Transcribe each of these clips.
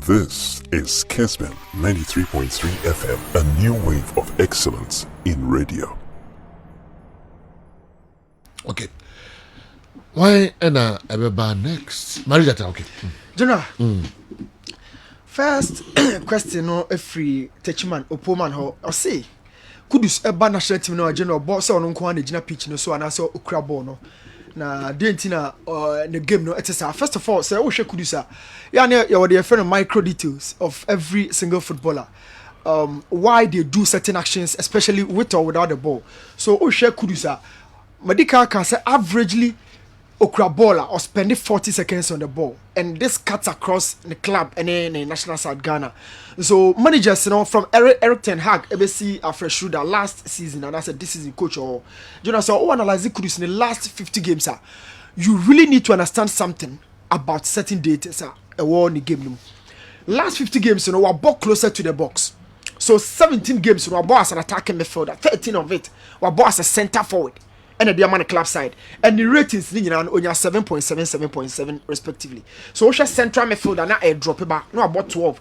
This is Kessben 93.3 FM, a new wave of excellence in radio. Okay. Why ever next? Marita, okay. General. First question no free Techiman Opoman ho or say Kudus eba national team no general boss so no nko na gina pitch no so ana so okura ball no na dentina the game no it is first of all say wo hwe Kudus a ya na your the friend micro details of every single footballer, why they do certain actions especially with or without the ball. So wo hwe Kudus a medical can say averagely okra baller or spending 40 seconds on the ball, and this cuts across the club and then the national side Ghana. So managers, you know, from Eric Ten Hag, ABC after Schroeder last season, and I said this season coach or Jonas, so analyze Kudus in the last 50 games, sir. You really need to understand something about certain data, sir. A war in the game. Last 50 games, you know, we're ball closer to the box. So 17 games, you know, we're ball as an attacking midfielder. 13 of it, we're ball as a center forward. And the man club side, and the ratings only 7.7, 7.7 respectively. So we central midfielder na a drop back no about 12,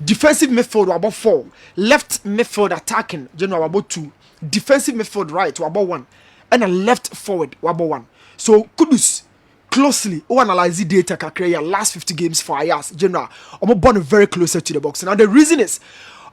defensive midfield about 4, left midfield attacking general about 2, defensive midfield right about 1, and a left forward about 1. So Kudus closely analyze the data kakreya last 50 games for Ayas general born very closer to the box. Now the reason is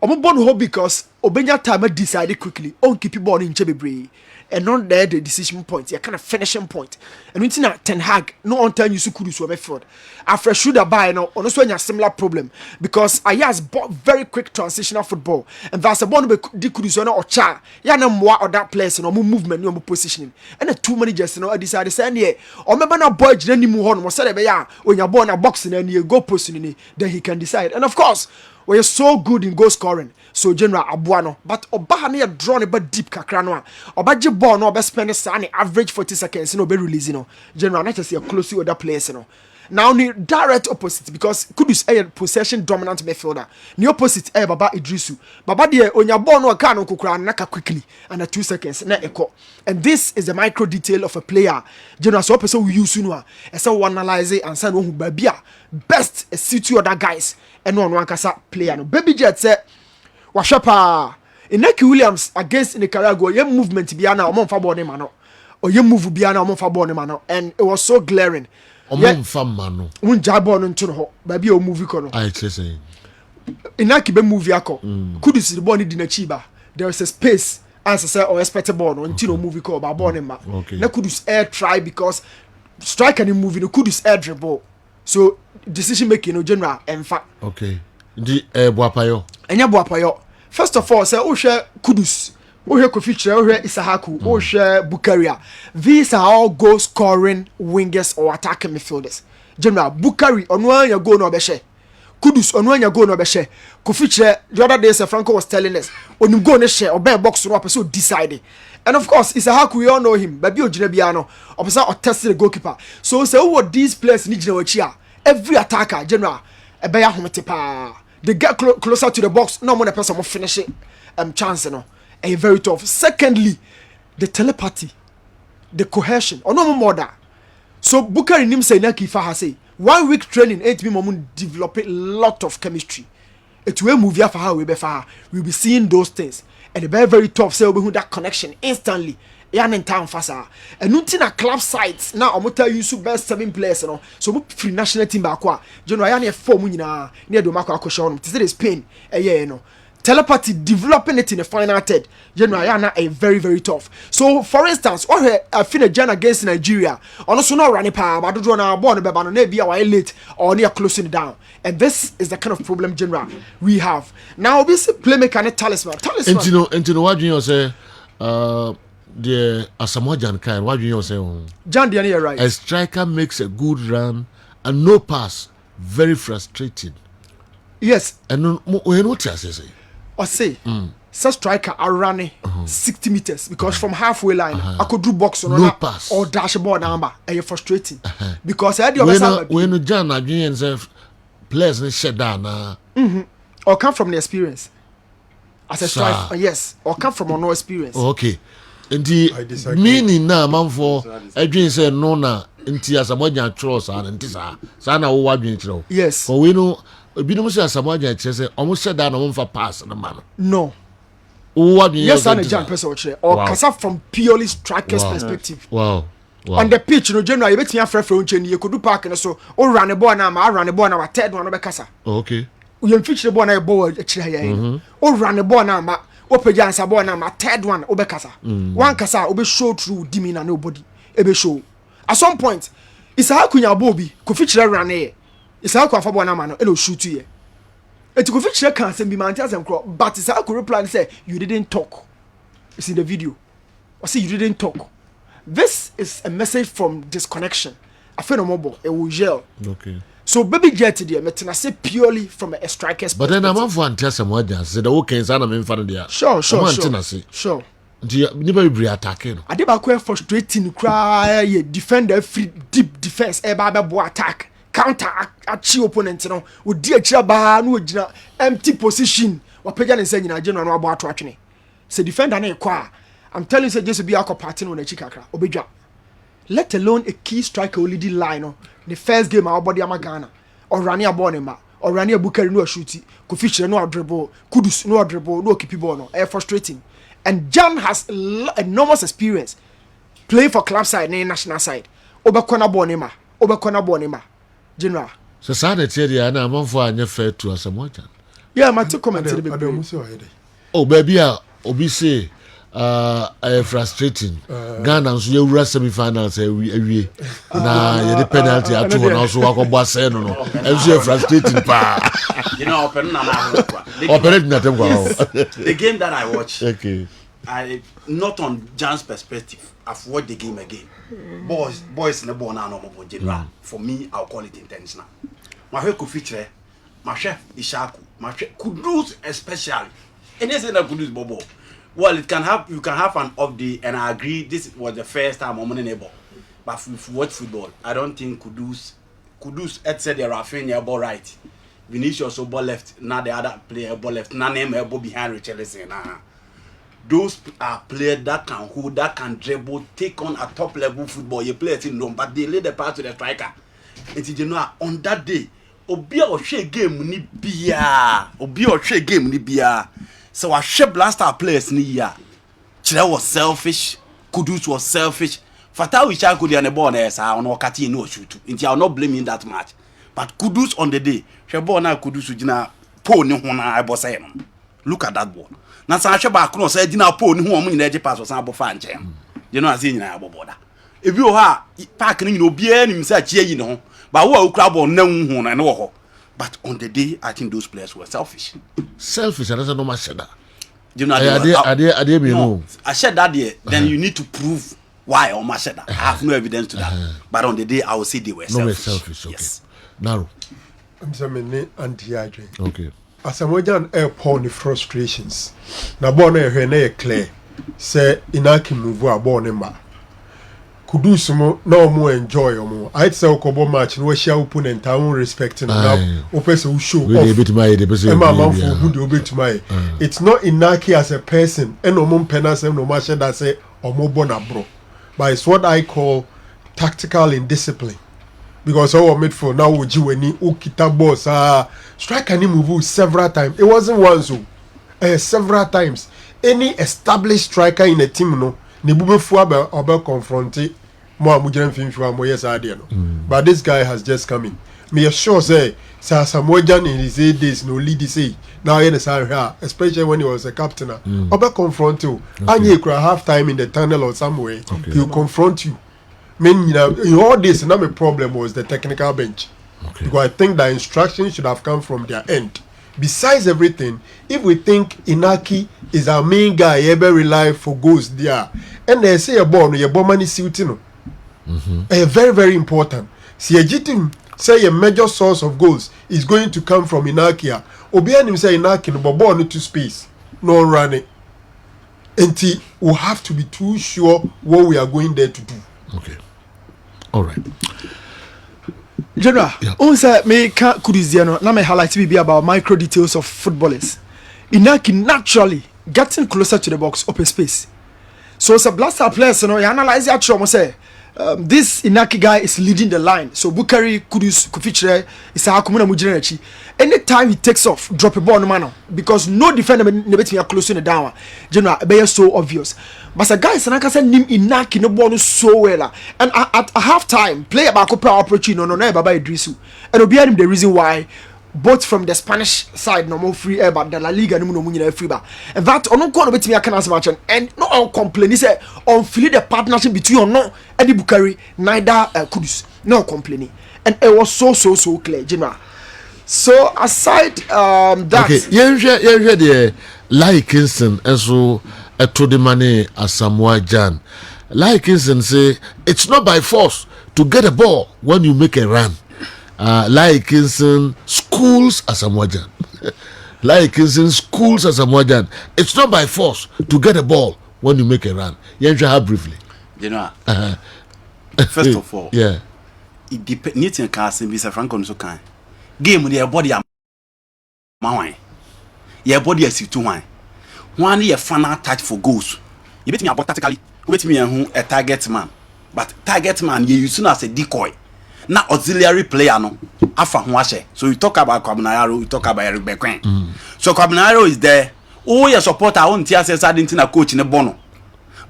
born because Obenya time decided quickly on keep ball in Chebebre. And not there the decision point, your kind of finishing point. And when Ten Hag, no on time you could so effort. After Schroeder buy now, also a similar problem because Ayaz bought very quick transitional football, and that's a one be Dikudusona or Cha, Yana more or that place and no movement, no positioning. And the two managers, you know, decided saying, yeah, or remember now, boy, Jenny Muhon was said, yeah, when you're born a boxing and you go posting, then he can decide. And of course, we're so good in goal scoring. So general abuano, but oba na drawn about deep kakra no a oba je ball no oba spend say average 40 seconds no be release no general not just close with other players no. Now the direct opposite because Kudus a possession dominant midfielder. The opposite Baba Idrisu. Baba de onya ball no ka no kokura naka quickly and 2 seconds na eko. And this is the micro detail of a player. General so person we use no a say we analyze and say no hu babia best suit you other guys and no one kasa player no. Baby Jet say Washapa Inaki Williams against Nicaragua, your movement biana or monfa bone mano, or your move biana or monfa bone mano, and it was so glaring. Mano. Un jabon into the baby or movie kono. I say Inaki be movie ako. Could see the body dinachiba. There is a space as I say or expectable until movie call about bonema. Okay. Na Kudus air try because strike any movie no Kudus air dribble. So decision making no general in fact. Okay. The Boapayo. Enya Boapayo. First of all, say Oshe Kudus, Oshe Kofichre, Oshe Isahaku, Oshe Bukaria. These are all goal scoring wingers or attacking midfielders. General Bukari on one you go no beshe. Kudus on one you go no beshe. Kofichre the other day Franco was telling us when you go no share or be box no so decided. And of course, Isahaku, we all know him. Baby Ojinebiano, or or tested the goalkeeper. So what these players need to every attacker, general, a bear hometepa. They get closer to the box. No one person will finish it. Chance no. And very tough. Secondly, the telepathy, the cohesion. Or no more that. So Bukari nim say na kifa ha say 1 week training 8 people develop a lot of chemistry. It will move for how we be far. We'll be seeing those things. And the very tough say we that connection instantly. Yan in town fasa. And nothing a club sites now I'm tell you best 7 players no. So we free national team back kwa. Jono yan e form nyina near do mako akosho no. This is Spain. Yeah no. Telepathy developing it in the final third. Jono yan a very tough. So for instance, or I feel a Jan against Nigeria. Also no running pa but do na ball no be no be a late or near closing it down. And this is the kind of problem general we have. Now this playmaker and talisman. Into what you say the Asamoah kind, what do you say? John Diani, right. A striker makes a good run and no pass, very frustrating. Yes. And what you say? Or say, such striker are running 60 meters because from halfway line, I could do box on no pass or dashboard number, and you're frustrating because I had the when John again players shut down or come from the experience as a striker, yes, or come from no experience. Okay. Nti meaning na manfo adwen say no na nti Asamoah trust and nti sa na wo wadwen kiro. Yes. But we know Ebinom say Asamoah Gyan kyerɛ sɛ ɔmo hyɛ da na ɔmo mfa pass na ma no. No. What Yes, and a jump person or kasa from purely striker's perspective. Wow. On the pitch, you know, generally, you bet me a friend from you could do park and so, or run a ball now, I run a ball now, third one of kasa. Okay. We feature the ball now, ball a chair, or run a ball now, open jans a ball now, my third one, obekasa. One kasa, obe show through dimmy and nobody, ebe show. At some point, it's a kunya bobby, could feature run here. It's a kwa for man, it'll shoot you. It could feature can't be maintains and crop, but it's how could reply and say, you didn't talk. It's in the video. I say you didn't talk. This is a message from disconnection. I feel no mobile, it will gel. Okay. So baby jet there, I say purely from a striker's but perspective. then I'm for anti Asamoah Gyan say the okay sana me mfa no dia. Sure. Sure. Niba be attacking. I dey back frustrating cry defender free deep defense e ba be bo attack. Counter achi opponent no wo di akira ba no ogina empty position wapeja ne say nyina ageno no abo ato atwene say defender na ekwa I'm telling you say just be akọ party no na chi kakra obedwa let alone a key striker leading line no the first game our body amagana or rani abon ma or rani abukari no shoot ko feature no dribble kudus no dribble no keep ball no frustrating and Jan has enormous experience playing for club side and national side obekona ball ma general so sada tie na amfo anya fair to Asamoah Gyan. Yeah, my two comments the baby. Oh baby obi say frustrating Ghana nso yewura semi-finals awie na ye the penalty ato na also akọbọ asẹ no enso frustrating pa. You know open na ma operate na tem kwa. The game that I watch, okay, I not on Jan's perspective. I've watched the game again. Boys in the ball now no more general. For me, I'll call it intentional. My head could feature, my chef Ishaku, my chef Kudus especially. Anything that Kudus Bobo. Well, you can have an off day, and I agree. This was the first time I'm on a ball. But if you watch football, I don't think Kudus said the Rafinha ball right. Vinicius ball left. Now the other player ball left. Now name elbow behind Richarlison. Those are players that can hold, that can dribble, take on a top level football. You play it in Rome, but they lay the pass to the striker. And you know, on that day, Obi or share game ni bia. So I share blaster players ni ya. Chile was selfish. Kudus was selfish. Fatah Wisha could be ball there, so I wakati no shoot. Inti I'll not blame him that much. But Kudus on the day, she ball na Kudus ujina po ni hona I boss him. Look at that ball. Na sa hwe ba kro say gina po ni hu omo nyina eje pass so san bofa nche. You know as nyina aboboda. Ebi o ha park ni nyina obi anim say achie yi ne ho. But wo akura ball na hu na ne wo ho. But on the day I think those players were selfish. Selfish and that's no much that. You know I said that there then you need to prove why or said that. I have no evidence to that. But on the day I will say they were selfish. Okay. Yes. Now I'm saying anti-aging. Okay. Asamoah Gyan airport frustrations. Na ball na ehwe clear. Say Inaki move a ball ma. Kudus mo na omo enjoy omo. I say okobo match no share opponent I won respect now. Opese show off. It's not Inaki as a person. And omo pena say no match that say omo bona bro. But it's what I call tactical indiscipline. Because our midfield now would you any ukita boss striker ni move several times. It wasn't once several times. Any established striker in a team no ni bube fuabe obe confronte mo amujere mfimfua mo yes ade no. But this guy has just come in. Me sure say Asamoah Gyan in his days no lead say now he especially when he was a captain obe confront you and you could half time in the tunnel or somewhere he'll confront you. In all this, now my problem was the technical bench. Okay. Because I think the instructions should have come from their end. Besides everything, if we think Inaki is our main guy, ever rely for goals there, and they say a ball, your ball money suiting, very, very important. See, a say a major source of goals is going to come from Inaki. Obianim say Inaki, but ball into space, no running. And we have to be too sure what we are going there to do. Okay. All right. General, say me Kudiziano, now me highlight be about micro details of footballers. Inaki naturally getting closer to the box, open space. So as a blaster players, you analyze that show, say this Inaki guy is leading the line. So Bukari, Kudus, Kufichre, Isahakumuna Mujinachi. Anytime he takes off, drop a ball no man. Because no defender never be close in the down. General, be so obvious. But a guy Sanaka said Nim Inaki no ball so well. And at half time, play about Copa Opportunity no Baba Idrisu. And obey him the reason why. Both from the Spanish side, no more free air, but the La Liga no more free bar. And that on one bit me I can answer much and no on complain. He said on feel the partnership between or no Eddie Bukari, neither Kudus, no complaining. And it was so clear, General. So aside that, okay, yeah, the like Kingston and so to the money as Samoa Jan. Like Kingston say it's not by force to get a ball when you make a run. Like Kingston schools as a Samoajan. Like Kingston schools as a Samoajan. It's not by force to get a ball when you make a run. You have briefly. You know, first of all, yeah, it depends. Nitin casting Mr. Franco so kind. Game with your body am my your body is too wine. One year final touch for goals. You bet me about tactically. You bet me a target man, but target man you use as a decoy. Na auxiliary player no afa ho ahye. So you talk about Kwabnayaro, you talk about Eric Bekwen. So Kwabnayaro is there. Oh, your supporter won't tell us I didn't coach in the bono.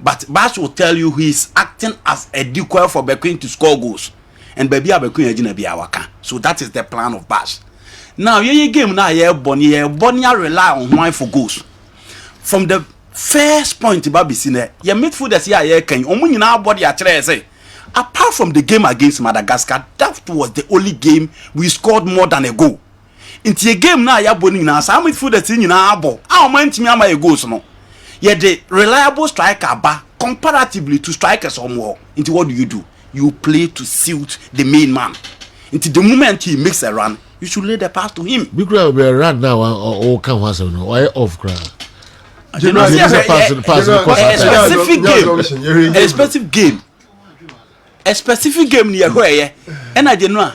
But Bash will tell you he is acting as a decoy for Bekwen to score goals. And baby Bekwen agina be awaka. So that is the plan of Bash. Now ye game na ye Bonnie rely on one for goals. From the first point Babi sine, your midfielders here ye can omu nyina body a kire say. Apart from the game against Madagascar, that was the only game we scored more than a goal. Into a game now, you're boning now. Some midfielders in our ball. Our mind to me, my goals no. Yet the reliable striker, ba comparatively to strikers or more. Into what do? You play to suit the main man. Into the moment he makes a run, you should lay the pass to him. We could be run now or come once or no. Why off crowd? A specific game. A specific game near where and I didn't know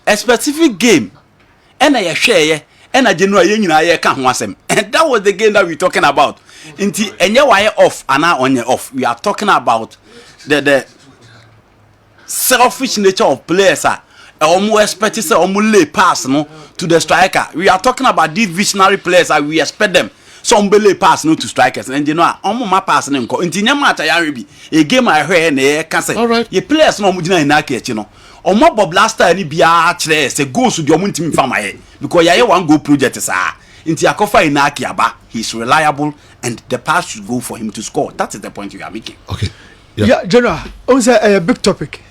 a specific game and I share and I didn't know I can't want them. And that was the game that we're talking about. Until and you wire off and now on your off. We are talking about the selfish nature of players are almost expected to almost lay pass no to the striker. We are talking about these visionary players that we expect them. Some belay pass no to strikers and you know my pass no ko nti nyama ta yare a game I hear na can say ye players no mudina inaki echi no omo bob last time ni bia kire say goals do omo ntimi fa maye because yaye one goal project sa nti akofa inaki aba he's reliable and the pass should go for him to score. That is the point you are making. Okay, yeah General, on say a big topic.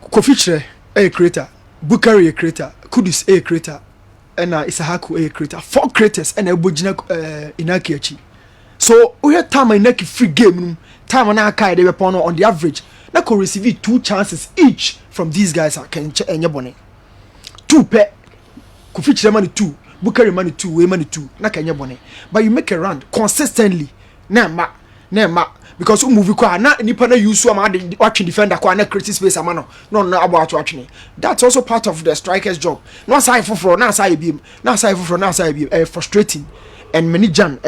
Kofichre a creator, Bukari a creator, Kudus a creator, and Isahaku a creator. 4 creators and a Bujina Inaki achi. So we had time Inaki free game time on our kai they were on the average. Now could receive 2 chances each from these guys are can and yabone. 2 pair. Kofichre money 2, Bukari money 2, we money 2, na can yabone. But you make a run consistently. Nema. Because you move kwa na nipa na use so am watching defender kwa na create space amano no about watching. That's also part of the striker's job. No side for na side beam frustrating and many jan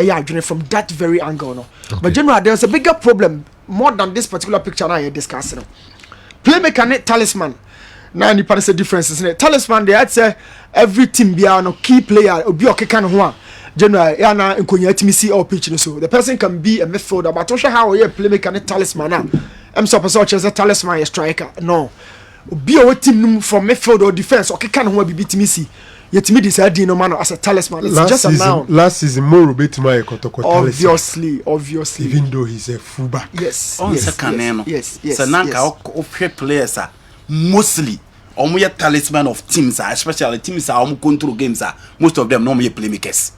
from that very angle no. Okay. But generally there's a bigger problem more than this particular picture now you're discussing. Playmaker net talisman. Now nipa say differences in talisman they had say every team be no key player obi okeka no ho. General, yana nkonya timi see all pitch so the person can be a midfielder but also how you playmaker and talisman now. I'm supposed as a talisman a striker. No. Be a team from midfield or defense or can ho be timi see. Yet me decide no man as a talisman. It's just a noun. Last season more bit my kotoko talisman. Obviously. Even though he's a fullback. Yes. Yes. So nanka players are mostly omo talisman of teams especially teams are control games most of them normally playmakers.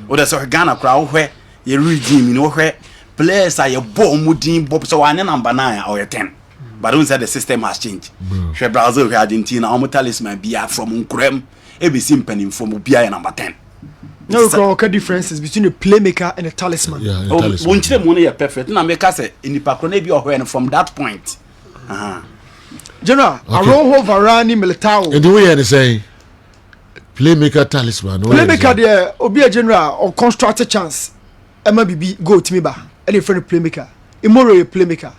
Or there's a Ghana crowd where you regime, you know where players are your ball mudin bob so one number 9 or 10. But don't say the system has changed. She Brazil Argentina omo talisman be from Unkrem every simple from Ubia number 10. No okay differences between a playmaker and a talisman. Yeah, one chile money perfect. Na make say in the pakrone be or from that point. General, okay. Aroho Varane Militao. And the way you say playmaker talisman. Playmaker there obi a general or constructed chance. MBB go to me ba. Any friend playmaker. Imoro a playmaker.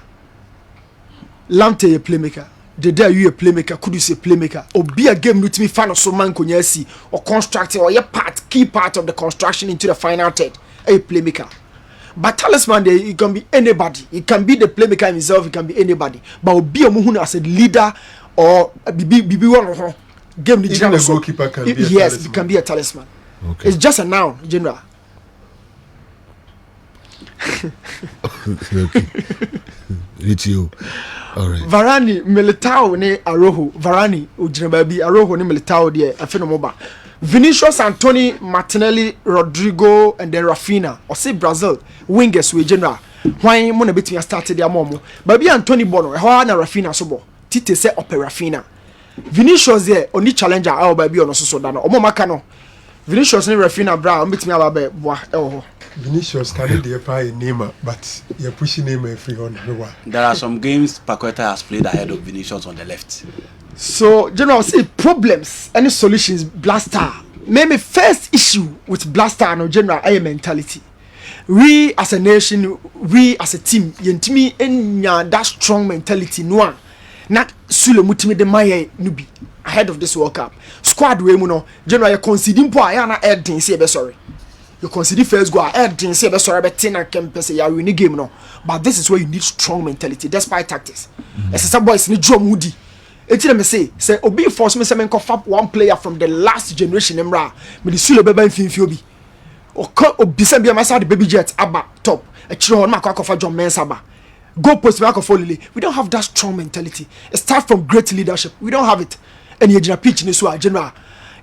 Lartey a playmaker. The day you a playmaker, could you say playmaker? Or be a game with me fan of so man kunyasi or constructing or your key part of the construction into the final third. A playmaker. But talisman there, it can be anybody. It can be the playmaker himself, it can be anybody. But be a muhuna as a leader or be one of game the even a goalkeeper can be a yes, talisman. it can be a talisman. Okay. It's just a noun, general. Okay. It's you. All right. Varane, Militao, ne Arojo. Varane, Ujinababi, Arojo, ne Militao, dear, a phenomoba. Vinicius, Anthony, Martinelli, Rodrigo, and then Rafinha. Or say Brazil, wingers with general. Why mona bit me started their momo. Baby Anthony Bono, Juana Rafinha sobo. Tite se ope Rafinha. Vinicius there, only challenger, our baby on so dano. Omo Macano. Vinicius and Rafinha Brown, bit me ababe, oh. Vinicius carried the pie name, but you're pushing him every on. There are some games Paqueta has played ahead of Vinicius on the left. So, general, see problems, any solutions, Blaster. Maybe first issue with Blaster and general air mentality. We as a nation, we as a team, yentimi enya that strong mentality no not sule mutimi de maye nubi ahead of this World Cup. Squad we mu no, general you conceding po aya na edin say be sorry. You consider first goal edin say be sorry be tin and kempese ya win game no. But this is where you need strong mentality despite tactics. Some boys need drum woody. Eti me say obi force me say me kofa one player from the last generation emra me the sule beba mfimfi obi obisa bia masa the baby jet aba top e chiro ho na kofa John Mensah aba go post me kofa lily. We don't have that strong mentality. It starts from great leadership. We don't have it. And you pitch ni so general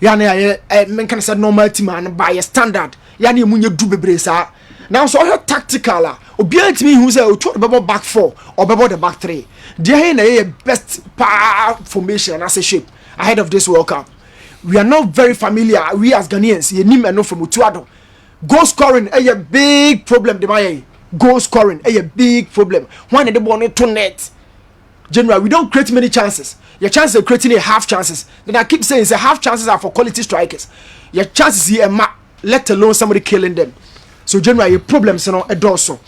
ya na men can say normal team and by a standard ya na emunye du bebre sa now so tactical obi antimi hu say o to bebo back 4 or bebo the back 3 there na best power formation as a shape ahead of this World Cup. We are not very familiar, we as Ghanaians ye nim eno from Utuado. Goal scoring a big problem de my goal scoring a big problem when the ball to net. General, we don't create many chances. Your chances of creating a half chances. Then I keep saying the half chances are for quality strikers. Your chances here let alone somebody killing them. So generally your problems no a dorsal.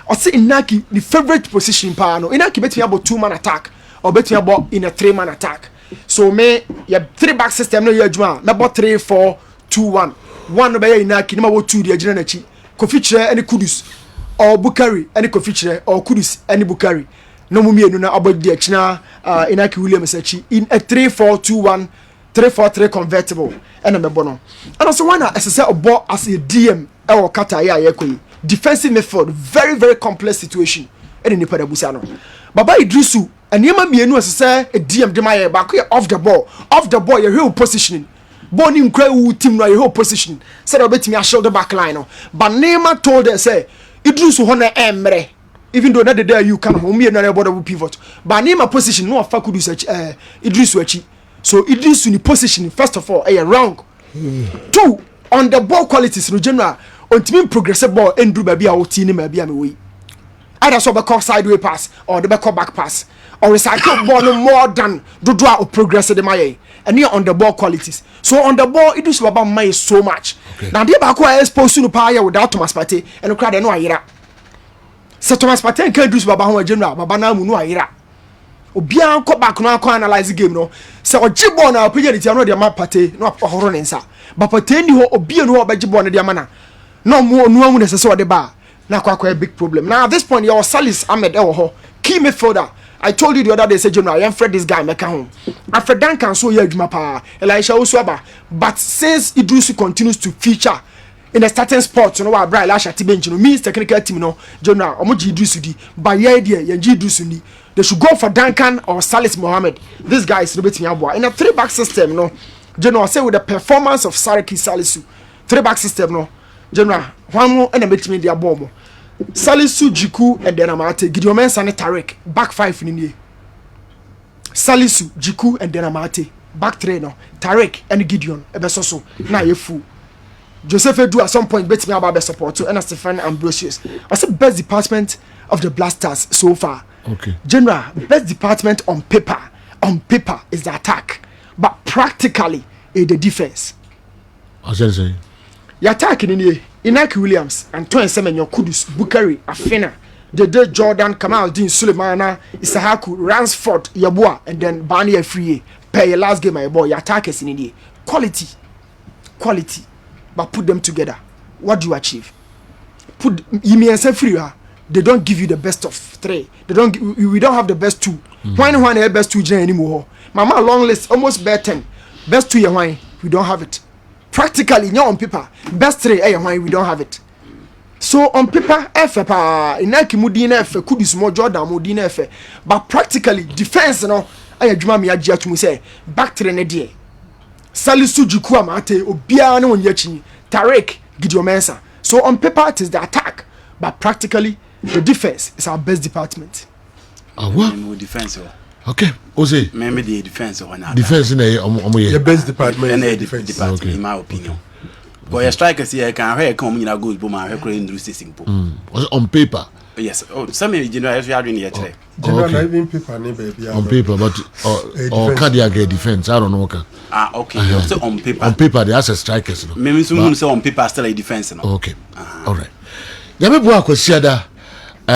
Or say Inaki the favorite position power no Inaki bet me about 2-man attack or bet me about in a 3-man attack. So me your 3-back system no your juma me about 3-4-2-1. One by Inaki no about 2 the Ajinachi. Kofichire any Kudus or Bukari any Kofichire or Kudus any Bukari. No mummy no na about the China Inaki Williams in a 3-4-2-1 3-4-3 convertible and a bono. And also one as I say a ball as a DM or kata ya defensive midfield, very complex situation. And in the Busano. Baba Idrisu and Yama Mienu as I say a DM de my back off the ball, your real positioning. Born in Cray team no your whole position. Said about me a shoulder back line. But Neymar told her say Idrisu hona emre. Even though not the day you can home me another border pivot. But Neymar position no fakudu Idrisu achi. So Idrisu in position first of all wrong. 2 on the ball qualities no general on team progressive ball endru baby a woti ni maybe am we. Either so be call sideway pass or the back back pass or recycle ball no more than do or progressive the my and near on the ball qualities. So on the ball Idrisu baba my so much. Okay. Now they back exposed to no power without Thomas Partey and crowd no ayira. So Thomas Partey can Idrisu baba ho general baba na mu no ayira. Obian ko back no analyze game no. So ojibo na opinion ti no de ma Partey no ohoro ne nsa. But Partey ni ho obian no obajibo no de ma na. No mu no amu necessary de ba. Na kwa big problem. Now at this point your Salis Ahmed ho key midfielder. I told you the other day say general I am Fred this guy make home. After Duncan so ye adwuma pa. Elisha Osuaba. But since Idrisu continues to feature in the starting spot, you know why Brian Lasha bench no means technical team no general omoji Idrisu di. But ye idea ye Idrisu ni. They should go for Duncan or Salis Mohammed. This guy is Robert Nyabwa. In a 3-back system, no, general say with the performance of Sariki Salisu, 3-back system, no, general, one more and a bit me their bomb. Salisu, Jiku, and then Amate, Gideon Mensah and Tarek, back 5 in the Salisu, Jiku, and then Amate, back 3, no, Tarek and Gideon, Ebesoso, now you fool. Joseph Edu at some point bet me about the support to and Stefan Ambrosius. What's the best department of the Blasters so far? Okay. General, best department on paper is the attack, but practically is the defense. What's that saying? Your attack in Inaki Williams, Antoine Semenyo, Kudus, Bukari, Afena, they did Jordan, Kamaldeen, Sulemana, Isahaku, Ransford, Yabua, and then Barney free. Pay your last game, my boy. Your attackers in India. Quality. But put them together. What do you achieve? Put you say free. They don't give you the best of 3. We don't have the best 2. Why no one best 2 anymore? Mama long list almost better 10. Best 2 why we don't have it. Practically on paper best 3 why we don't have it. So on paper inaki mudina could small Jordan mudina but practically defense no ayadwuma me agye atum say back 3 ne de Salisu Juku amate obia no onyachi Tarek Gideon Mensah. So on paper it is the attack but practically the defense is our best department. What? Defense. Okay, Ose. Maybe the defense or not. Defense in the best department. And the defense department, in my opinion. But a striker see I can hear come in a good boom and recording do simple. On paper. Yes. Oh, some general we are doing here today. General paper baby. On paper, but or cardiac defense. I don't know. Okay. So on paper. On paper, they ask strikers. Maybe someone say on paper still a defense. Okay. All right. Yabe bua kwasiada.